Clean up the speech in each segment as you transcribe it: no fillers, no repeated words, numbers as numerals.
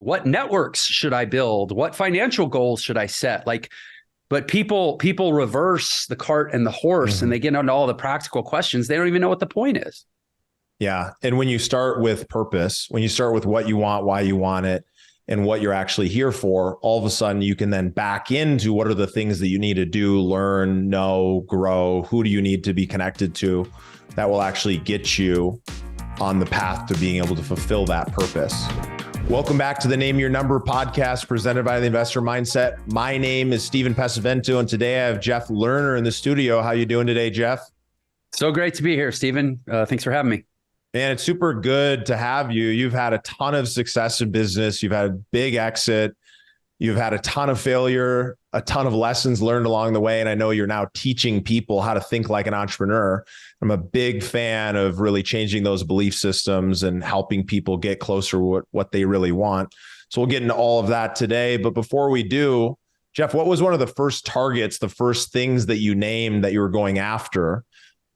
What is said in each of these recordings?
what networks should I build? What financial goals should I set? But people reverse the cart and the horse, and they get into all the practical questions. They don't even know what the point is. Yeah. And when you start with purpose, when you start with what you want, why you want it, and what you're actually here for, all of a sudden you can then back into what are the things that you need to do, learn, know, grow, who do you need to be connected to that will actually get you on the path to being able to fulfill that purpose. Welcome back to the Name Your Number podcast presented by the Investor Mindset. My name is Stephen Pesavento, and today I have Jeff Lerner in the studio. How you doing today, Jeff? So great to be here, Stephen. Thanks for having me. Man, it's super good to have you. You've had a ton of success in business. You've had a big exit. You've had a ton of failure, a ton of lessons learned along the way. And I know you're now teaching people how to think like an entrepreneur. I'm a big fan of really changing those belief systems and helping people get closer to what they really want. So we'll get into all of that today. But before we do, Jeff, what was one of the first targets, the first things that you named that you were going after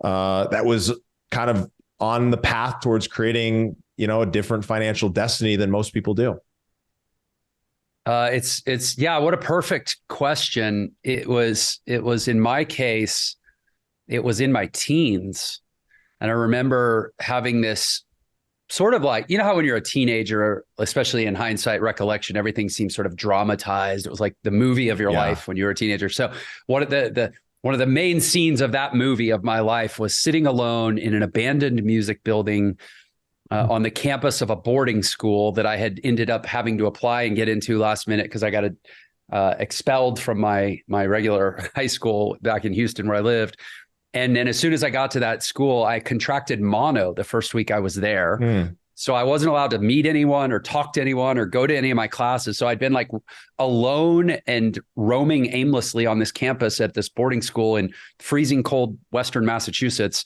that was kind of on the path towards creating, a different financial destiny than most people do? Yeah. What a perfect question. It was in my case, it was in my teens. And I remember having this sort of like, how when you're a teenager, especially in hindsight recollection, everything seems sort of dramatized. It was like the movie of your life when you were a teenager. So one of the main scenes of that movie of my life was sitting alone in an abandoned music building on the campus of a boarding school that I had ended up having to apply and get into last minute because I got expelled from my regular high school back in Houston where I lived. And then as soon as I got to that school, I contracted mono the first week I was there. So I wasn't allowed to meet anyone or talk to anyone or go to any of my classes. So I'd been like alone and roaming aimlessly on this campus at this boarding school in freezing cold Western Massachusetts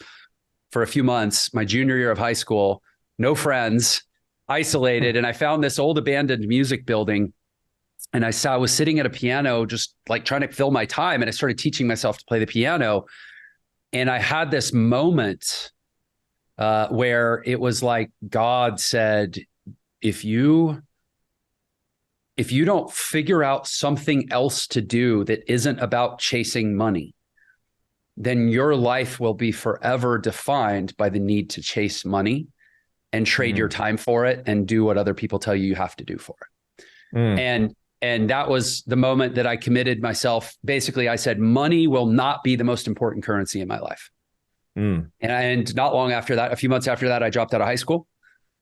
for a few months, my junior year of high school, no friends, isolated. And I found this old abandoned music building. And I was sitting at a piano, just like trying to fill my time. And I started teaching myself to play the piano. And I had this moment where it was like God said, if you don't figure out something else to do that isn't about chasing money, then your life will be forever defined by the need to chase money and trade your time for it and do what other people tell you have to do for it. And that was the moment that I committed myself. Basically, I said, money will not be the most important currency in my life. And not long after that, a few months after that, I dropped out of high school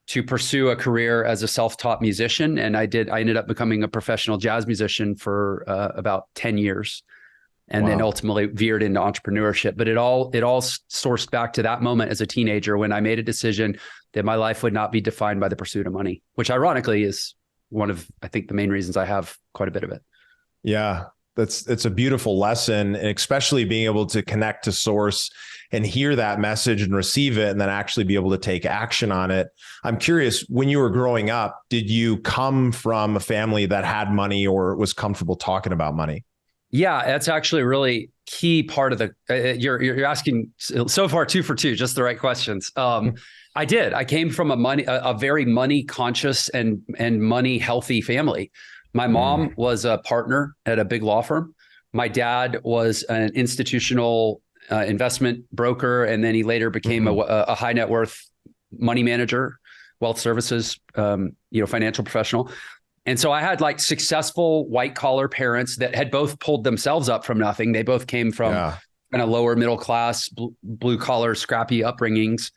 to pursue a career as a self-taught musician. And I ended up becoming a professional jazz musician for about 10 years. And then ultimately veered into entrepreneurship. But it all sourced back to that moment as a teenager when I made a decision that my life would not be defined by the pursuit of money, which ironically is one of, I think, the main reasons I have quite a bit of it. Yeah, it's a beautiful lesson, and especially being able to connect to source and hear that message and receive it and then actually be able to take action on it. I'm curious, when you were growing up, did you come from a family that had money or was comfortable talking about money? Yeah, that's actually a really key part of the, you're asking so far 2 for 2, just the right questions. I did. I came from a very money conscious and money healthy family. My mom was a partner at a big law firm. My dad was an institutional investment broker. And then he later became a high net worth money manager, wealth services, financial professional. And so I had like successful white collar parents that had both pulled themselves up from nothing. They both came from kind of lower middle class, blue collar, scrappy upbringings,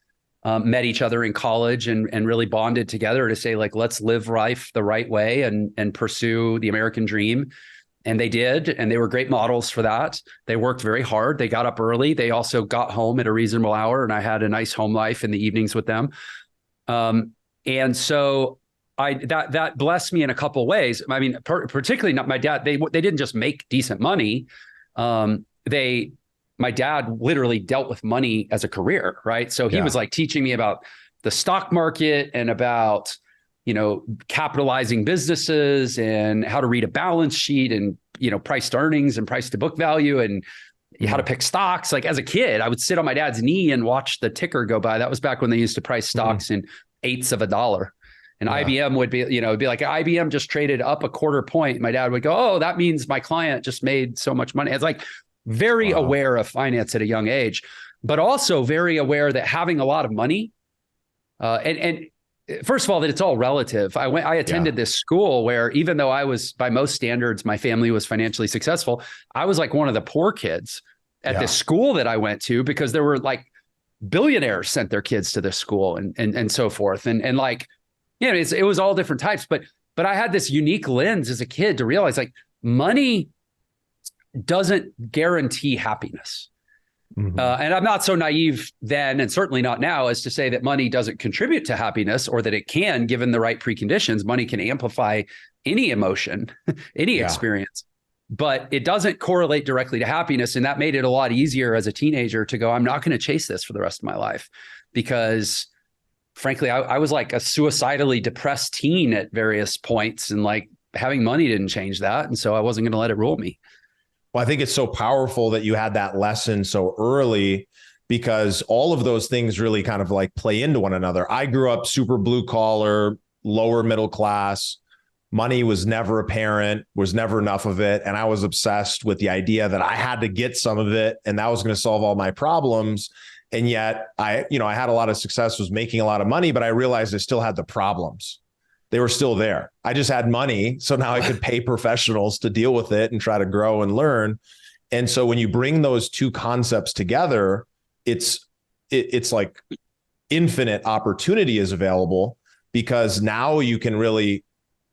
met each other in college and really bonded together to say like, let's live life the right way and pursue the American dream. And they did. And they were great models for that. They worked very hard. They got up early. They also got home at a reasonable hour. And I had a nice home life in the evenings with them. And so that blessed me in a couple of ways. I mean, particularly not my dad. They didn't just make decent money. My dad literally dealt with money as a career, right? So he was like teaching me about the stock market and about, capitalizing businesses and how to read a balance sheet and, price to earnings and price to book value and how to pick stocks. Like as a kid, I would sit on my dad's knee and watch the ticker go by. That was back when they used to price stocks in eighths of a dollar. And Yeah. IBM would be, it'd be like IBM just traded up a quarter point. My dad would go, oh, that means my client just made so much money. It's like very aware of finance at a young age, but also very aware that having a lot of money, and first of all, that it's all relative. I attended this school where even though I was, by most standards, my family was financially successful, I was like one of the poor kids at this school that I went to, because there were like billionaires sent their kids to this school and so forth. And like, it was all different types, but I had this unique lens as a kid to realize like money doesn't guarantee happiness. And I'm not so naive then, and certainly not now, as to say that money doesn't contribute to happiness, or that it can, given the right preconditions. Money can amplify any emotion, any experience, but it doesn't correlate directly to happiness. And that made it a lot easier as a teenager to go, I'm not going to chase this for the rest of my life, because frankly, I was like a suicidally depressed teen at various points, and like having money didn't change that. And so I wasn't going to let it rule me. Well, I think it's so powerful that you had that lesson so early, because all of those things really kind of like play into one another. I grew up super blue collar, lower middle class. Money was never apparent, was never enough of it. And I was obsessed with the idea that I had to get some of it, and that was going to solve all my problems. And yet I had a lot of success, was making a lot of money, but I realized I still had the problems. They were still there. I just had money. So now I could pay professionals to deal with it and try to grow and learn. And so when you bring those two concepts together, it's like infinite opportunity is available, because now you can really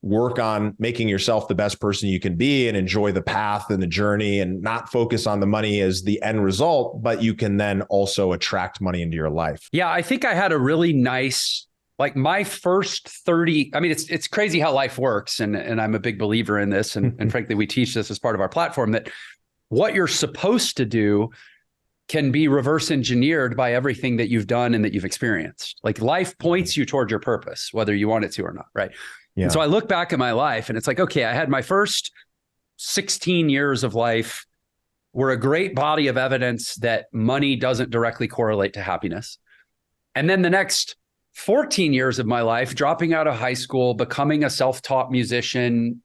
work on making yourself the best person you can be and enjoy the path and the journey, and not focus on the money as the end result, but you can then also attract money into your life. Yeah, I think I had a really nice, like my first 30, I mean, it's crazy how life works. And I'm a big believer in this. And frankly, we teach this as part of our platform, that what you're supposed to do can be reverse engineered by everything that you've done and that you've experienced. Like life points you toward your purpose, whether you want it to or not. Right. Yeah. And so I look back at my life and it's like, okay, I had my first 16 years of life were a great body of evidence that money doesn't directly correlate to happiness. And then the next 14 years of my life, dropping out of high school, becoming a self-taught musician,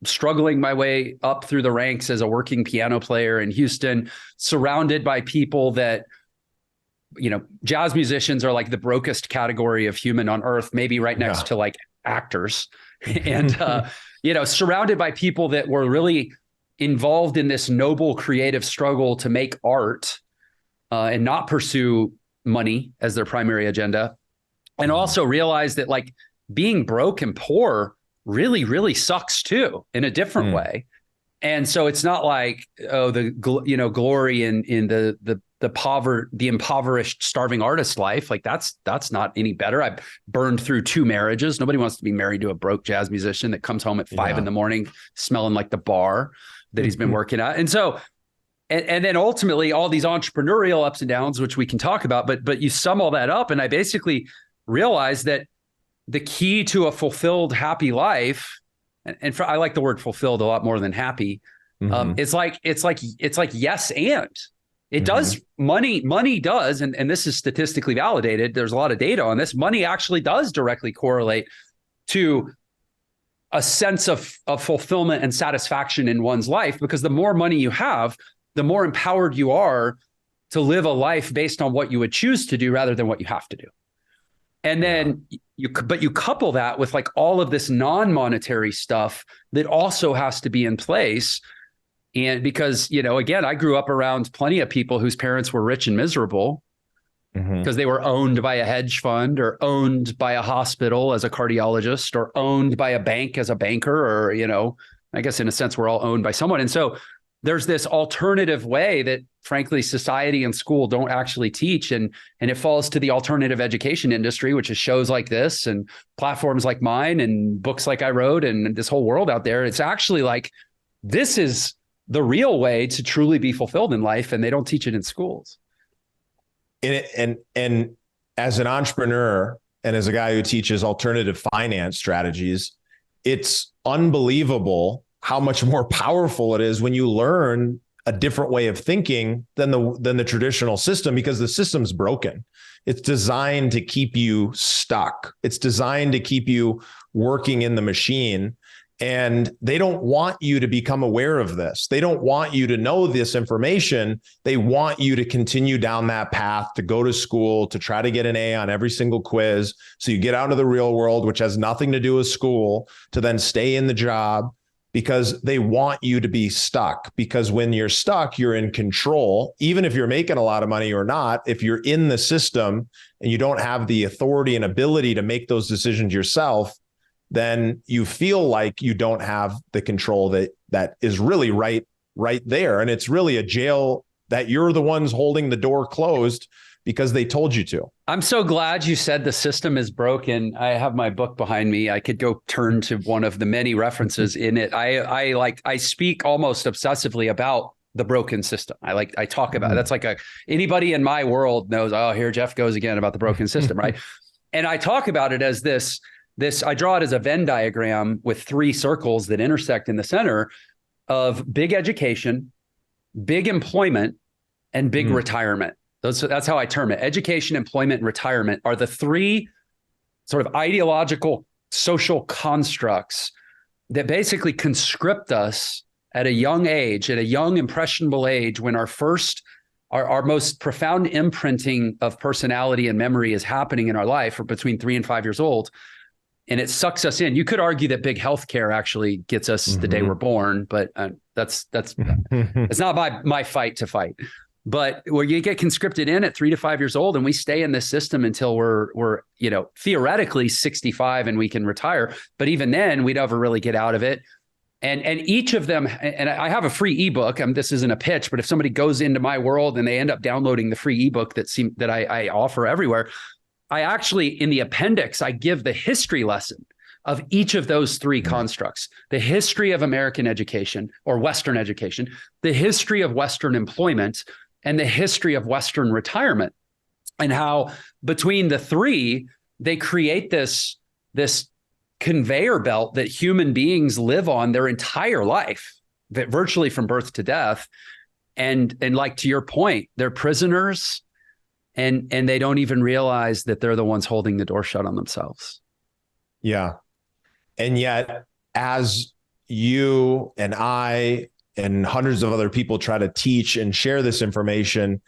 struggling my way up through the ranks as a working piano player in Houston, surrounded by people that, jazz musicians are like the brokest category of human on earth, maybe right next to like actors. And, surrounded by people that were really involved in this noble creative struggle to make art and not pursue money as their primary agenda. And also realize that like being broke and poor really, really sucks too, in a different way. And so it's not like, the glory in the impoverished, starving artist life. Like that's not any better. I burned through 2 marriages. Nobody wants to be married to a broke jazz musician that comes home at 5 a.m, smelling like the bar that he's been working at. And so, and then ultimately all these entrepreneurial ups and downs, which we can talk about, but you sum all that up, and I basically realized that the key to a fulfilled, happy life, and I like the word fulfilled a lot more than happy. It's like yes, and it does. Money does, and this is statistically validated. There's a lot of data on this. Money actually does directly correlate to a sense of fulfillment and satisfaction in one's life, because the more money you have, the more empowered you are to live a life based on what you would choose to do rather than what you have to do. And then you couple that with like all of this non-monetary stuff that also has to be in place. And because, again, I grew up around plenty of people whose parents were rich and miserable because they were owned by a hedge fund, or owned by a hospital as a cardiologist, or owned by a bank as a banker, or, I guess in a sense, we're all owned by someone. And so there's this alternative way that frankly, society and school don't actually teach. And it falls to the alternative education industry, which is shows like this and platforms like mine and books like I wrote and this whole world out there. It's actually like, this is the real way to truly be fulfilled in life. And they don't teach it in schools. And as an entrepreneur and as a guy who teaches alternative finance strategies, it's unbelievable how much more powerful it is when you learn a different way of thinking than the traditional system, because the system's broken. It's designed to keep you stuck. It's designed to keep you working in the machine. And they don't want you to become aware of this. They don't want you to know this information. They want you to continue down that path, to go to school, to try to get an A on every single quiz. So you get out into the real world, which has nothing to do with school, to then stay in the job, because they want you to be stuck. Because when you're stuck, you're in control. Even if you're making a lot of money or not, if you're in the system and you don't have the authority and ability to make those decisions yourself, then you feel like you don't have the control that is really right there. And it's really a jail that you're the ones holding the door closed because they told you to. I'm so glad you said the system is broken. I have my book behind me. I could go turn to one of the many references in it. I speak almost obsessively about the broken system. I talk about it. That's like anybody in my world knows, oh, here Jeff goes again about the broken system, right? And I talk about it as this, I draw it as a Venn diagram with 3 circles that intersect in the center of big education, big employment, and big retirement. That's how I term it. Education, employment, and retirement are the 3 sort of ideological social constructs that basically conscript us at a young age, at a young impressionable age, when our most profound imprinting of personality and memory is happening in our life, or between 3 and 5 years old. And it sucks us in. You could argue that big healthcare actually gets us the day we're born, but that's it's not my fight to fight. But where you get conscripted in at 3 to 5 years old, and we stay in this system until we're theoretically 65 and we can retire. But even then, we never really get out of it. And each of them, and I have a free ebook. This isn't a pitch, but if somebody goes into my world and they end up downloading the free ebook that I offer everywhere, I actually, in the appendix, I give the history lesson of each of those 3 constructs: the history of American education or Western education, the history of Western employment, and the history of Western retirement, and how between the 3, they create this conveyor belt that human beings live on their entire life, that virtually from birth to death. And like, to your point, they're prisoners. And they don't even realize that they're the ones holding the door shut on themselves. Yeah. And yet, as you and I and hundreds of other people try to teach and share this information,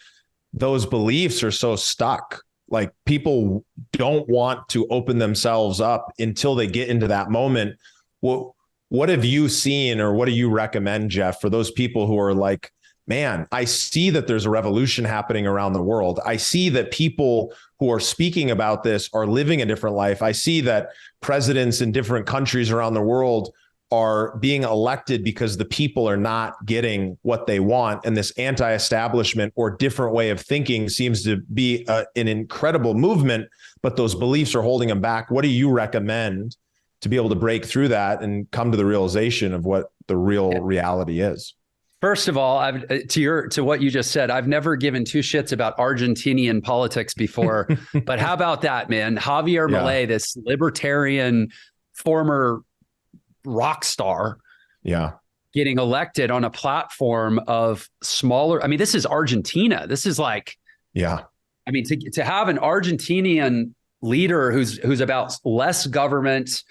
those beliefs are so stuck. Like, people don't want to open themselves up until they get into that moment. What have you seen, or what do you recommend, Jeff, for those people who are like, man, I see that there's a revolution happening around the world. I see that people who are speaking about this are living a different life. I see that presidents in different countries around the world are being elected because the people are not getting what they want. And this anti-establishment or different way of thinking seems to be an incredible movement, but those beliefs are holding them back. What do you recommend to be able to break through that and come to the realization of what the real reality is? First of all, to what you just said, I've never given 2 shits about Argentinian politics before, but how about that, man? Javier Milei, this libertarian former rock star, getting elected on a platform of smaller. I mean, this is Argentina. This is like, I mean, to have an Argentinian leader who's about less government,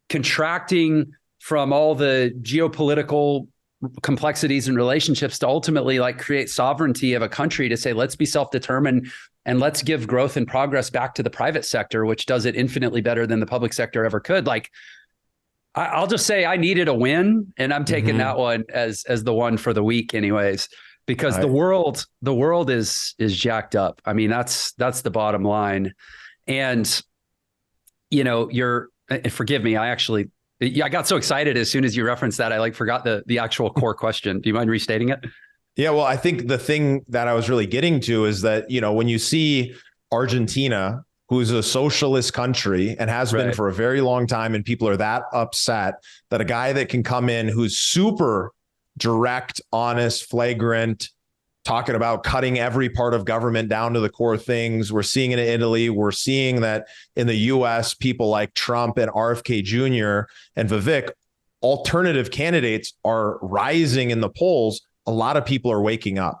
contracting from all the geopolitical complexities and relationships, to ultimately like create sovereignty of a country, to say, let's be self-determined and let's give growth and progress back to the private sector, which does it infinitely better than the public sector ever could. Like, I'll just say I needed a win, and I'm taking that one as the one for the week anyways, because the world is jacked up. I mean, that's the bottom line. And, forgive me, I got so excited as soon as you referenced that, I forgot the actual core question. Do you mind restating it? Yeah, well, I think the thing that I was really getting to is that, when you see Argentina, who's a socialist country and has been for a very long time, and people are that upset that a guy that can come in who's super direct, honest, flagrant, talking about cutting every part of government down to the core things. We're seeing it in Italy. We're seeing that in the US, people like Trump and RFK Jr. and Vivek, alternative candidates, are rising in the polls. A lot of people are waking up.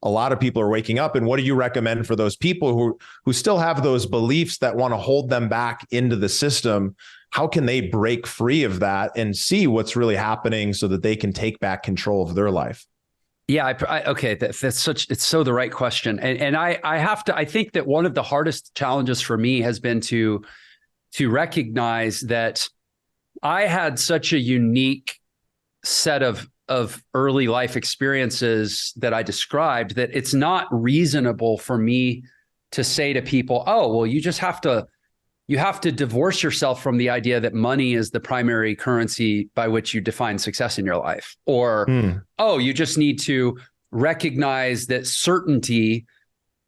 a lot of people are waking up. And what do you recommend for those people who still have those beliefs that want to hold them back into the system? How can they break free of that and see what's really happening so that they can take back control of their life? Yeah. Okay. It's so the right question. And I think that one of the hardest challenges for me has been to recognize that I had such a unique set of early life experiences that I described that it's not reasonable for me to say to people, oh, well, you have to divorce yourself from the idea that money is the primary currency by which you define success in your life. Or, oh, you just need to recognize that certainty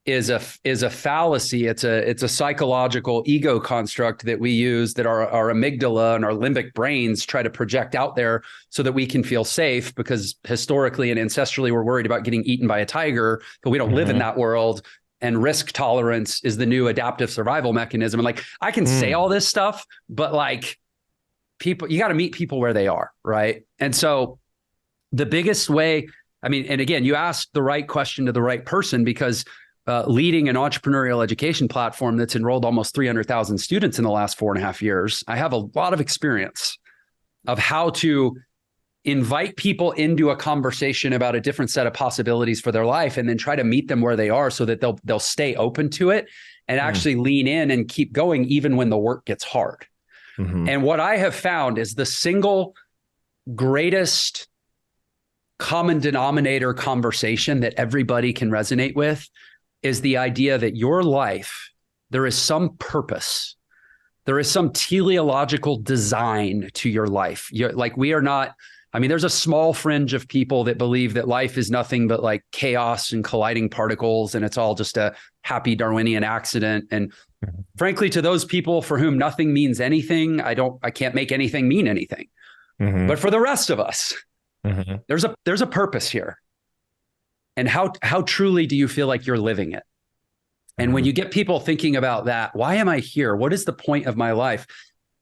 is a fallacy. It's a psychological ego construct that we use, that our amygdala and our limbic brains try to project out there so that we can feel safe, because historically and ancestrally we're worried about getting eaten by a tiger, but we don't live in that world. And risk tolerance is the new adaptive survival mechanism. And like, I can say all this stuff, but like, people, you got to meet people where they are, right? And so the biggest way, I mean, and again, you asked the right question to the right person, because leading an entrepreneurial education platform that's enrolled almost 300,000 students in the last 4.5 years, I have a lot of experience of how to invite people into a conversation about a different set of possibilities for their life, and then try to meet them where they are so that they'll stay open to it and actually lean in and keep going even when the work gets hard. And what I have found is the single greatest common denominator conversation that everybody can resonate with is the idea that your life, there is some purpose. There is some teleological design to your life. We are not, I mean, there's a small fringe of people that believe that life is nothing but like chaos and colliding particles, and it's all just a happy Darwinian accident. And frankly, to those people for whom nothing means anything, I can't make anything mean anything. But for the rest of us, there's a purpose here. And how truly do you feel like you're living it? And when you get people thinking about that, why am I here? What is the point of my life?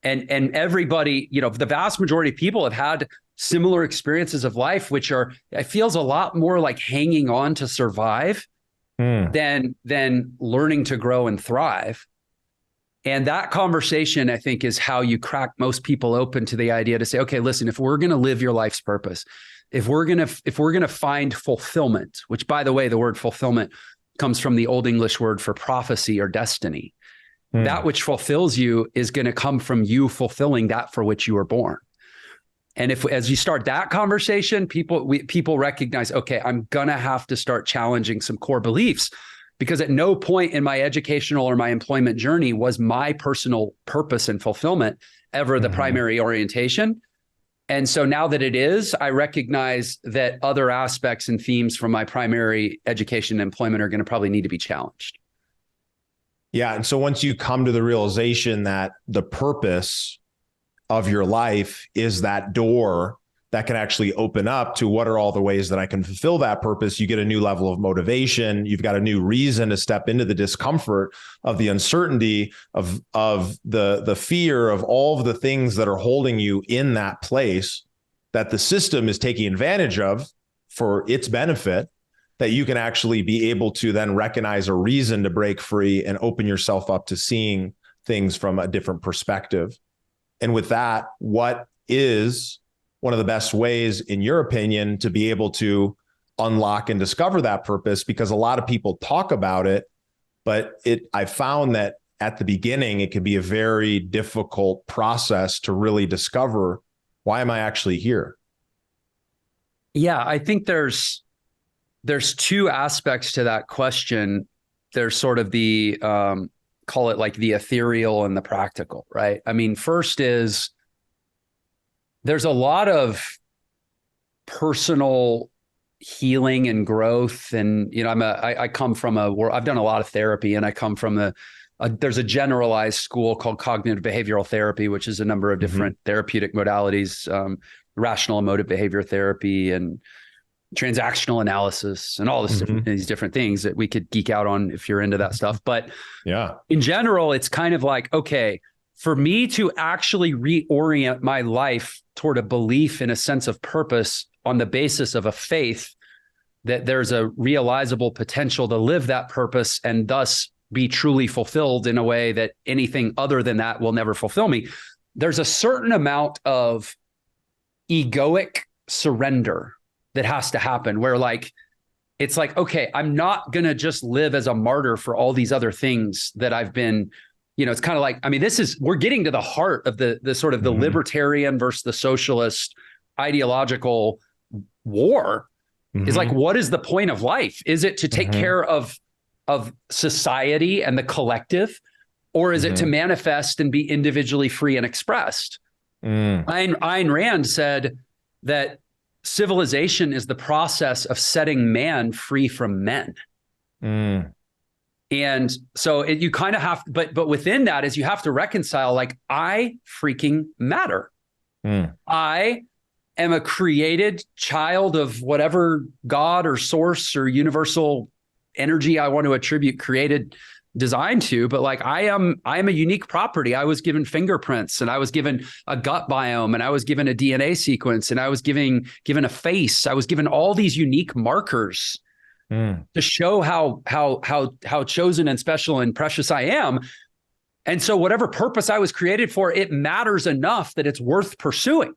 And everybody, the vast majority of people have had similar experiences of life, which it feels a lot more like hanging on to survive than learning to grow and thrive. And that conversation, I think, is how you crack most people open to the idea to say, okay, listen, if we're going to live your life's purpose, if we're going to find fulfillment, which, by the way, the word fulfillment comes from the Old English word for prophecy or destiny. That which fulfills you is going to come from you fulfilling that for which you were born. And as you start that conversation, people recognize, okay, I'm going to have to start challenging some core beliefs, because at no point in my educational or my employment journey was my personal purpose and fulfillment ever the primary orientation. And so now that it is, I recognize that other aspects and themes from my primary education and employment are going to probably need to be challenged. Yeah. And so once you come to the realization that the purpose of your life is that door that can actually open up to what are all the ways that I can fulfill that purpose, you get a new level of motivation. You've got a new reason to step into the discomfort of the uncertainty of the fear of all of the things that are holding you in that place that the system is taking advantage of for its benefit, that you can actually be able to then recognize a reason to break free and open yourself up to seeing things from a different perspective. And with that, what is one of the best ways, in your opinion, to be able to unlock and discover that purpose? Because a lot of people talk about it, but I found that at the beginning, it can be a very difficult process to really discover, why am I actually here? Yeah, I think there's two aspects to that question. There's sort of the, call it like the ethereal and the practical, right? I mean, first is, there's a lot of personal healing and growth. And, I come from I've done a lot of therapy, and I come from there's a generalized school called cognitive behavioral therapy, which is a number of different therapeutic modalities, rational emotive behavior therapy and transactional analysis and all these different things that we could geek out on if you're into that stuff. But yeah, in general, it's kind of like, okay, for me to actually reorient my life toward a belief in a sense of purpose on the basis of a faith that there's a realizable potential to live that purpose and thus be truly fulfilled in a way that anything other than that will never fulfill me. There's a certain amount of egoic surrender that has to happen where like, it's like, okay, I'm not going to just live as a martyr for all these other things that I've been, it's kind of like, I mean, we're getting to the heart of the sort of the libertarian versus the socialist ideological war. Is like, what is the point of life? Is it to take care of society and the collective, or is it to manifest and be individually free and expressed? Ayn Rand said that civilization is the process of setting man free from men. And so you kind of have, but within that is you have to reconcile, like, I freaking matter. I am a created child of whatever God or source or universal energy I want to attribute created design to, but like I am a unique property. I was given fingerprints, and I was given a gut biome, and I was given a DNA sequence, and I was given a face. I was given all these unique markers to show how chosen and special and precious I am. And so whatever purpose I was created for, it matters enough that it's worth pursuing.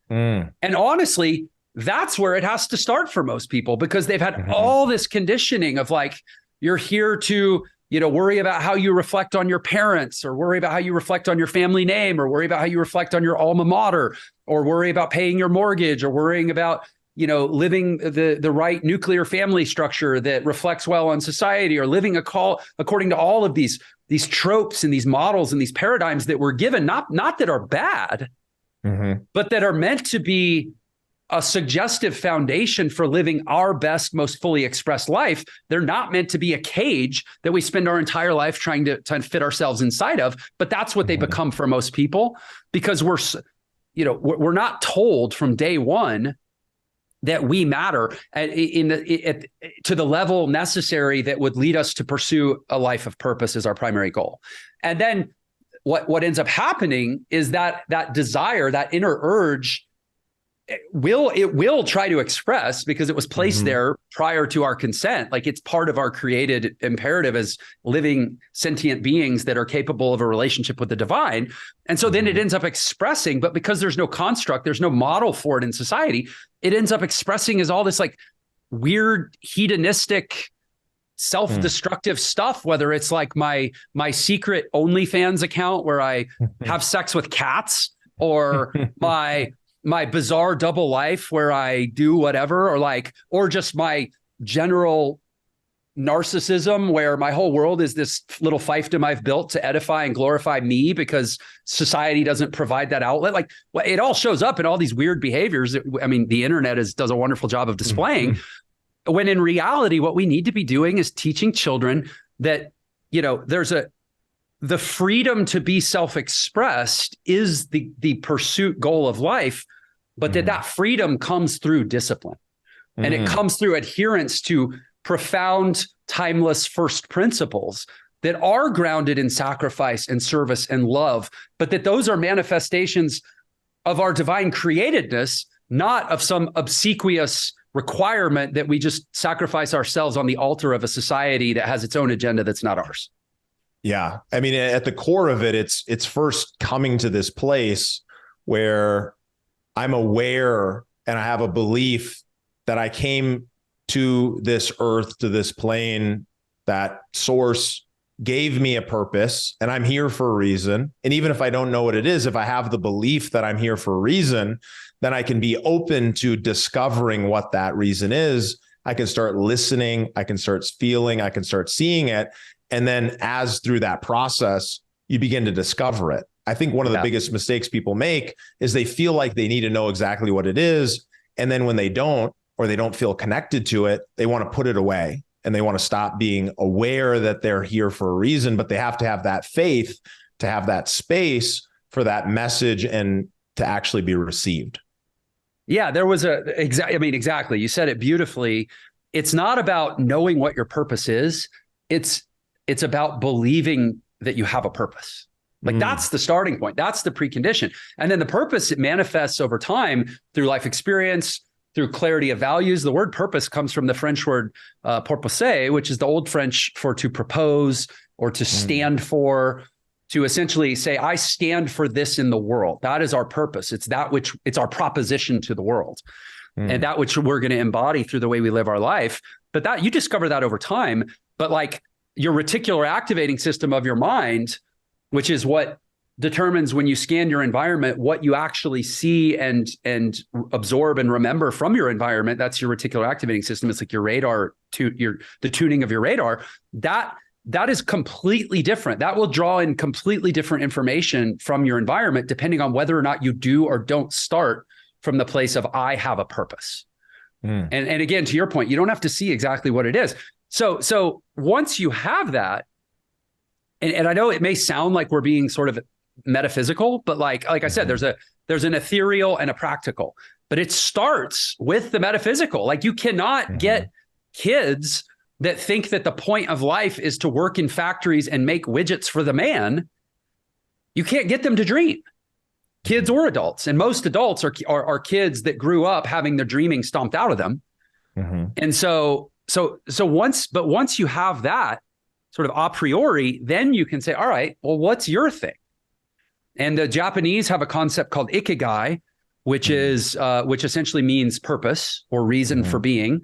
And honestly, that's where it has to start for most people, because they've had all this conditioning of like, you're here to, worry about how you reflect on your parents, or worry about how you reflect on your family name, or worry about how you reflect on your alma mater, or worry about paying your mortgage, or worrying about, living the right nuclear family structure that reflects well on society, or living according to all of these tropes and these models and these paradigms that we're given, not that are bad, but that are meant to be a suggestive foundation for living our best, most fully expressed life. Not meant to be a cage that we spend our entire life trying to fit ourselves inside of. But that's what they become for most people, because we're not told from day one that we matter to the level necessary that would lead us to pursue a life of purpose as our primary goal. And then what ends up happening is that desire, that inner urge, it will try to express, because it was placed there prior to our consent. Like, it's part of our created imperative as living sentient beings that are capable of a relationship with the divine. And so then it ends up expressing, but because there's no construct, there's no model for it in society, it ends up expressing as all this like weird hedonistic self-destructive stuff, whether it's like my secret OnlyFans account where I have sex with cats, or my bizarre double life where I do whatever, or just my general narcissism where my whole world is this little fiefdom I've built to edify and glorify me because society doesn't provide that outlet. Like, it all shows up in all these weird behaviors. I mean, the internet does a wonderful job of displaying, when in reality, what we need to be doing is teaching children that, there's the freedom to be self-expressed is the pursuit goal of life, but that freedom comes through discipline, and it comes through adherence to profound, timeless first principles that are grounded in sacrifice and service and love, but that those are manifestations of our divine createdness, not of some obsequious requirement that we just sacrifice ourselves on the altar of a society that has its own agenda that's not ours. Yeah. I mean, at the core of it, it's first coming to this place where I'm aware and I have a belief that I came to this earth, to this plane, that source gave me a purpose, and I'm here for a reason. And even if I don't know what it is, if I have the belief that I'm here for a reason, then I can be open to discovering what that reason is. I can start listening. I can start feeling. I can start seeing it. And then as through that process, you begin to discover it. I think one of the biggest mistakes people make is they feel like they need to know exactly what it is. And then when they don't, or they don't feel connected to it, they want to put it away, and they want to stop being aware that they're here for a reason, but they have to have that faith to have that space for that message and to actually be received. Yeah, there was exactly. You said it beautifully. It's not about knowing what your purpose is. It's about believing that you have a purpose. Like, that's the starting point. That's the precondition. And then the purpose, it manifests over time through life experience, through clarity of values. The word purpose comes from the French word proposer, which is the old French for to propose or to stand for, to essentially say, I stand for this in the world. That is our purpose. It's our proposition to the world. And that which we're going to embody through the way we live our life. But that you discover that over time. But like your reticular activating system of your mind, which is what determines when you scan your environment, what you actually see and absorb and remember from your environment. That's your reticular activating system. It's like your radar, the tuning of your radar. That is completely different. That will draw in completely different information from your environment, depending on whether or not you do or don't start from the place of I have a purpose. And again, to your point, you don't have to see exactly what it is. So once you have that, and I know it may sound like we're being sort of metaphysical, but like I said, there's an ethereal and a practical, but it starts with the metaphysical. Like you cannot get kids that think that the point of life is to work in factories and make widgets for the man. You can't get them to dream, kids or adults. And most adults are kids that grew up having their dreaming stomped out of them. And so once you have that sort of a priori, then you can say, all right, well, what's your thing? And the Japanese have a concept called ikigai, which essentially means purpose or reason for being.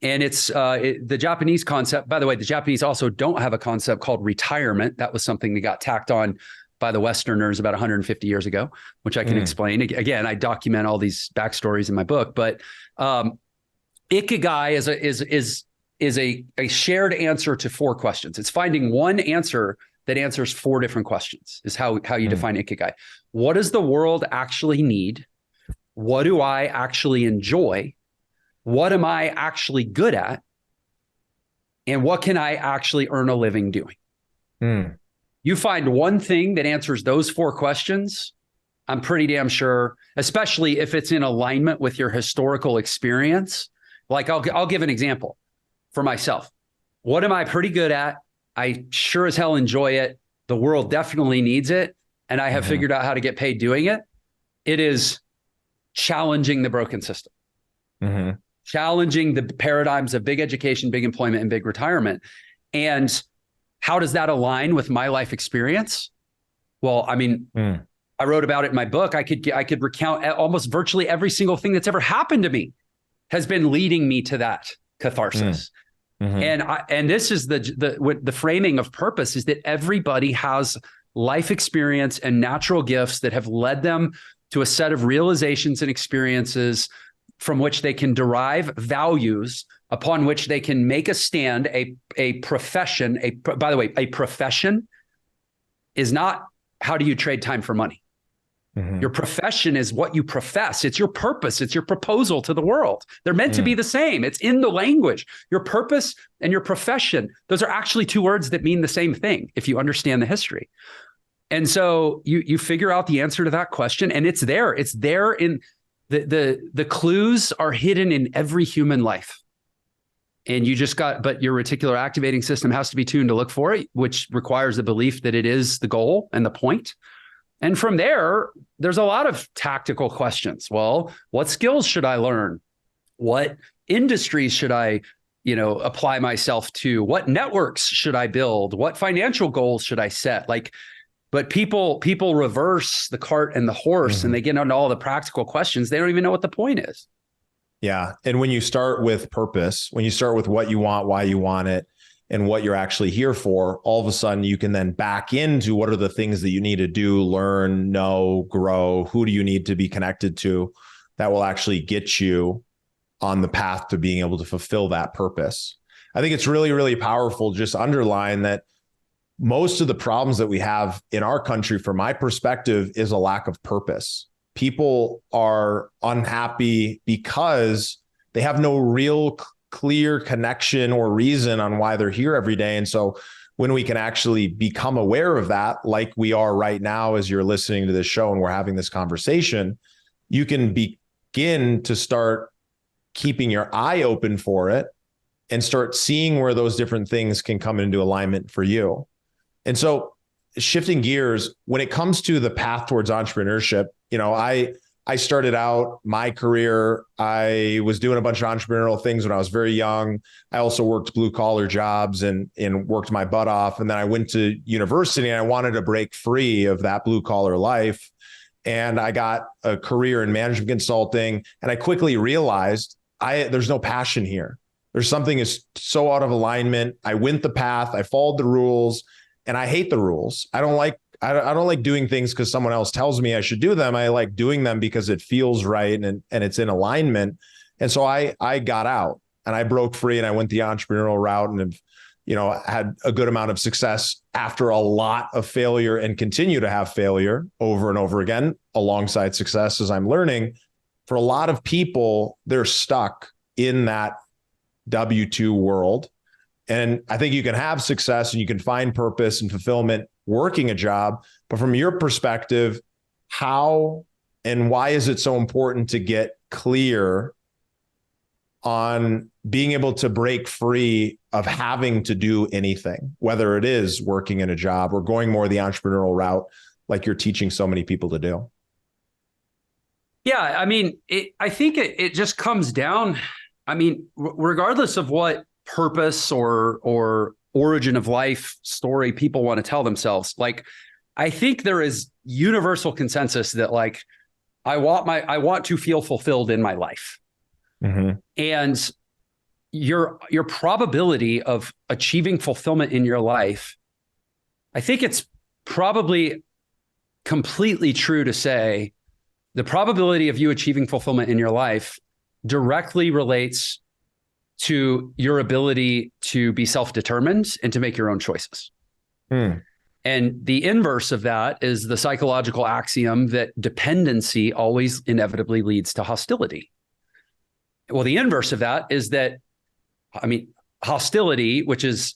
And it's the Japanese concept. By the way, the Japanese also don't have a concept called retirement. That was something that got tacked on by the Westerners about 150 years ago, which I can explain. Again, I document all these backstories in my book. But ikigai is a shared answer to 4 questions. It's finding one answer that answers 4 different questions, is how you define ikigai. What does the world actually need? What do I actually enjoy? What am I actually good at? And what can I actually earn a living doing? You find one thing that answers those 4 questions, I'm pretty damn sure, especially if it's in alignment with your historical experience. Like I'll give an example for myself. What am I pretty good at? I sure as hell enjoy it. The world definitely needs it. And I have figured out how to get paid doing it. It is challenging the broken system. Challenging the paradigms of big education, big employment, and big retirement. And how does that align with my life experience? Well, I mean, I wrote about it in my book. I could recount almost virtually every single thing that's ever happened to me has been leading me to that catharsis. And this is the framing of purpose, is that everybody has life experience and natural gifts that have led them to a set of realizations and experiences from which they can derive values upon which they can make a stand, a profession. By the way, a profession is not how do you trade time for money. Your profession is what you profess. It's your purpose. It's your proposal to the world. They're meant to be the same. It's in the language. Your purpose and your profession, those are actually 2 words that mean the same thing if you understand the history. And so you figure out the answer to that question, and it's there. It's there in the clues are hidden in every human life. And but your reticular activating system has to be tuned to look for it, which requires the belief that it is the goal and the point. And from there's a lot of tactical questions. Well, what skills should I learn? What industries should I, apply myself to? What networks should I build? What financial goals should I set? But people reverse the cart and the horse, and they get into all the practical questions. They don't even know what the point is. Yeah. And when you start with purpose, when you start with what you want, why you want it, and what you're actually here for, all of a sudden you can then back into what are the things that you need to do, learn, know, grow, who do you need to be connected to that will actually get you on the path to being able to fulfill that purpose. I think it's really, really powerful. Just underline that most of the problems that we have in our country, from my perspective, is a lack of purpose. People are unhappy because they have no real clear connection or reason on why they're here every day. And so when we can actually become aware of that, like we are right now, as you're listening to this show and we're having this conversation, you can begin to start keeping your eye open for it and start seeing where those different things can come into alignment for you. And so shifting gears, when it comes to the path towards entrepreneurship, I I started out my career. I was doing a bunch of entrepreneurial things when I was very young. I also worked blue collar jobs and worked my butt off. And then I went to university and I wanted to break free of that blue collar life. And I got a career in management consulting. And I quickly realized there's no passion here. There's something is so out of alignment. I went the path, I followed the rules, and I hate the rules. I don't like doing things because someone else tells me I should do them. I like doing them because it feels right and it's in alignment. And so I got out and I broke free and I went the entrepreneurial route and have, had a good amount of success after a lot of failure and continue to have failure over and over again alongside success as I'm learning. For a lot of people, they're stuck in that W-2 world. And I think you can have success and you can find purpose and fulfillment working a job. But from your perspective, how and why is it so important to get clear on being able to break free of having to do anything, whether it is working in a job or going more the entrepreneurial route, like you're teaching so many people to do? Yeah, I mean, I think it just comes down, I mean, regardless of what purpose or origin of life story people want to tell themselves, like, I think there is universal consensus that, like, I want to feel fulfilled in my life. Mm-hmm. And your probability of achieving fulfillment in your life, I think it's probably completely true to say the probability of you achieving fulfillment in your life directly relates to your ability to be self-determined and to make your own choices. And the inverse of that is the psychological axiom that dependency always inevitably leads to hostility. Well, the inverse of that is that, I mean, hostility, which is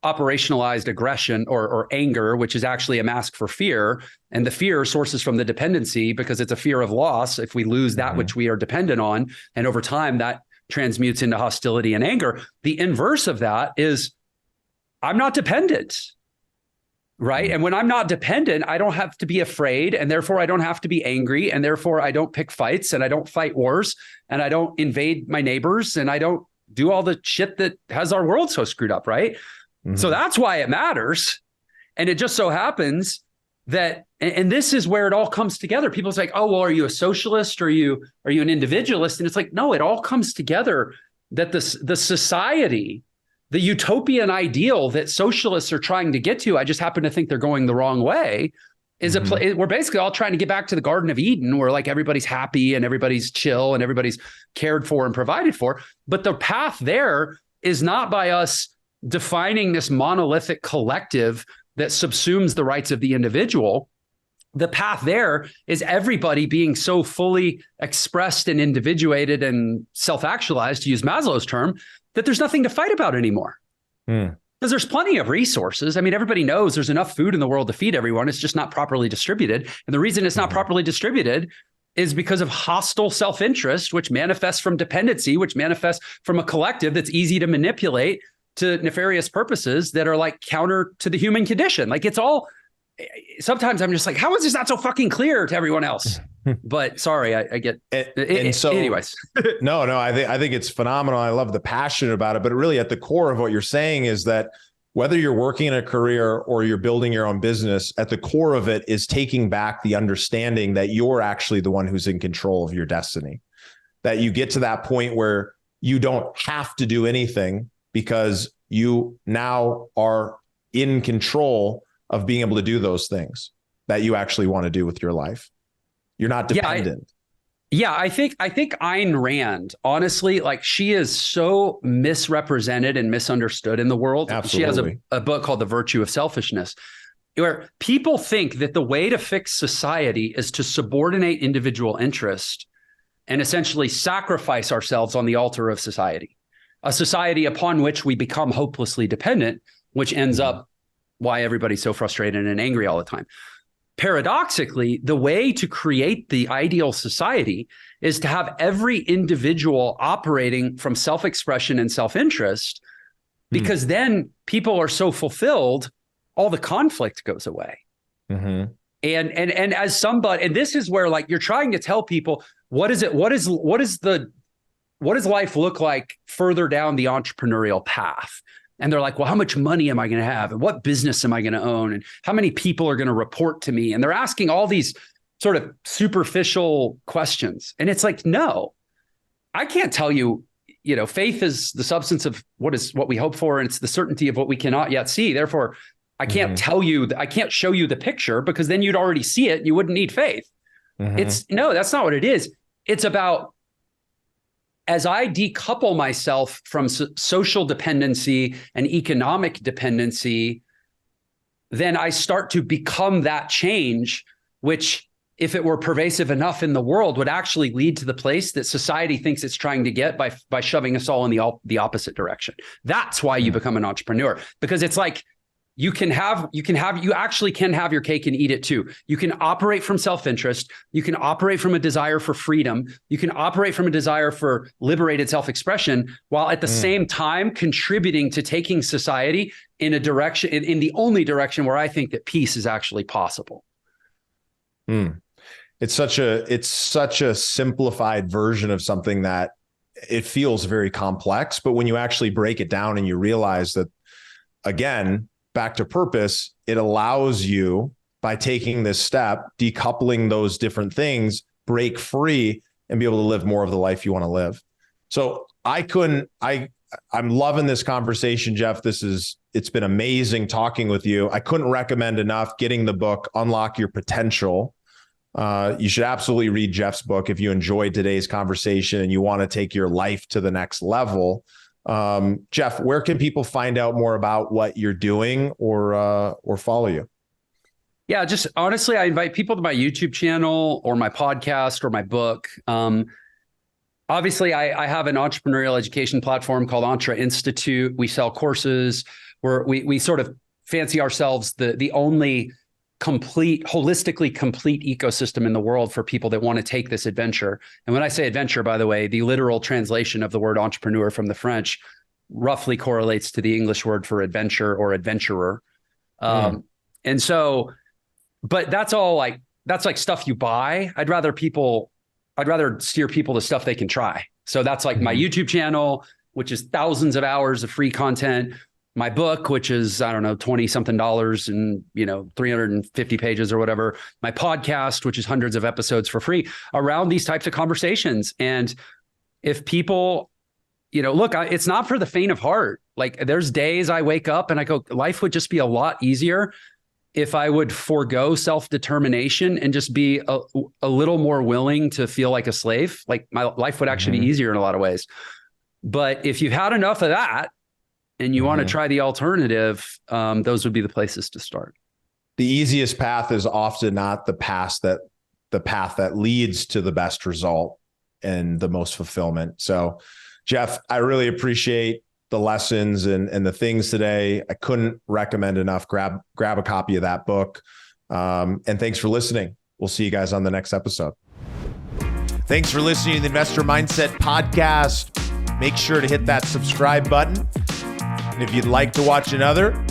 operationalized aggression or anger, which is actually a mask for fear. And the fear sources from the dependency because it's a fear of loss if we lose that which we are dependent on. And over time, that transmutes into hostility and anger. The inverse of that is I'm not dependent, right? And when I'm not dependent, I don't have to be afraid, and therefore I don't have to be angry, and therefore I don't pick fights, and I don't fight wars, and I don't invade my neighbors, and I don't do all the shit that has our world so screwed up, right? So that's why it matters. And it just so happens that, and this is where it all comes together. People's like, oh, well, are you a socialist? Or are you an individualist? And it's like, no, it all comes together that the society, the utopian ideal that socialists are trying to get to, I just happen to think they're going the wrong way, is we're basically all trying to get back to the Garden of Eden where, like, everybody's happy and everybody's chill and everybody's cared for and provided for. But the path there is not by us defining this monolithic collective that subsumes the rights of the individual. The path there is everybody being so fully expressed and individuated and self-actualized, to use Maslow's term, that there's nothing to fight about anymore. Because there's plenty of resources. I mean, everybody knows there's enough food in the world to feed everyone. It's just not properly distributed. And the reason it's not properly distributed is because of hostile self-interest, which manifests from dependency, which manifests from a collective that's easy to manipulate to nefarious purposes that are, like, counter to the human condition. Like, it's all, sometimes I'm just like, how is this not so fucking clear to everyone else? But sorry, I get it. So anyways. No, I think it's phenomenal. I love the passion about it, but really at the core of what you're saying is that whether you're working in a career or you're building your own business, at the core of it is taking back the understanding that you're actually the one who's in control of your destiny, that you get to that point where you don't have to do anything because you now are in control of being able to do those things that you actually want to do with your life. You're not dependent. I think Ayn Rand, honestly, like, she is so misrepresented and misunderstood in the world. Absolutely. She has a book called The Virtue of Selfishness, where people think that the way to fix society is to subordinate individual interest and essentially sacrifice ourselves on the altar of society, a society upon which we become hopelessly dependent, which ends up why everybody's so frustrated and angry all the time. Paradoxically, the way to create the ideal society is to have every individual operating from self-expression and self-interest, because then people are so fulfilled, all the conflict goes away. And as somebody, and this is where like you're trying to tell people what does life look like further down the entrepreneurial path? And they're like, well, how much money am I going to have? And what business am I going to own? And how many people are going to report to me? And they're asking all these sort of superficial questions. And it's like, no, I can't tell you, faith is the substance of what we hope for. And it's the certainty of what we cannot yet see. Therefore, I can't tell you, I can't show you the picture, because then you'd already see it. And you wouldn't need faith. No, that's not what it is. It's about, as I decouple myself from social dependency and economic dependency, then I start to become that change, which, if it were pervasive enough in the world, would actually lead to the place that society thinks it's trying to get by shoving us all in the opposite direction. That's why you become an entrepreneur, because it's like, you actually can have your cake and eat it too. You can operate from self-interest. You can operate from a desire for freedom. You can operate from a desire for liberated self-expression, while at the same time contributing to taking society in a direction, in the only direction where I think that peace is actually possible. It's such a simplified version of something that it feels very complex, but when you actually break it down and you realize that, again, back to purpose, it allows you, by taking this step, decoupling those different things, break free and be able to live more of the life you want to live. So I'm loving this conversation, Jeff. It's been amazing talking with you. I couldn't recommend enough getting the book, Unlock Your Potential. You should absolutely read Jeff's book if you enjoyed today's conversation and you want to take your life to the next level. Jeff, where can people find out more about what you're doing or follow you? Yeah, just honestly, I invite people to my YouTube channel or my podcast or my book. Obviously, I have an entrepreneurial education platform called Entre Institute. We sell courses where we sort of fancy ourselves the only holistically complete ecosystem in the world for people that want to take this adventure. And when I say adventure, by the way, the literal translation of the word entrepreneur from the French roughly correlates to the English word for adventure or adventurer. And so, but that's like stuff you buy. I'd rather steer people to stuff they can try. So that's like my YouTube channel, which is thousands of hours of free content. My book, which is, I don't know, 20 something dollars and, 350 pages or whatever. My podcast, which is hundreds of episodes for free around these types of conversations. And if people, look, it's not for the faint of heart. Like, there's days I wake up and I go, life would just be a lot easier if I would forego self-determination and just be a little more willing to feel like a slave. Like, my life would actually be easier in a lot of ways. But if you've had enough of that, and you want to try the alternative, those would be the places to start. The easiest path is often not the path that leads to the best result and the most fulfillment. So, Jeff, I really appreciate the lessons and the things today. I couldn't recommend enough. Grab a copy of that book. And thanks for listening. We'll see you guys on the next episode. Thanks for listening to the Investor Mindset Podcast. Make sure to hit that subscribe button. And if you'd like to watch another,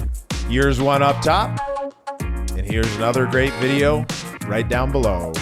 here's one up top, and here's another great video right down below.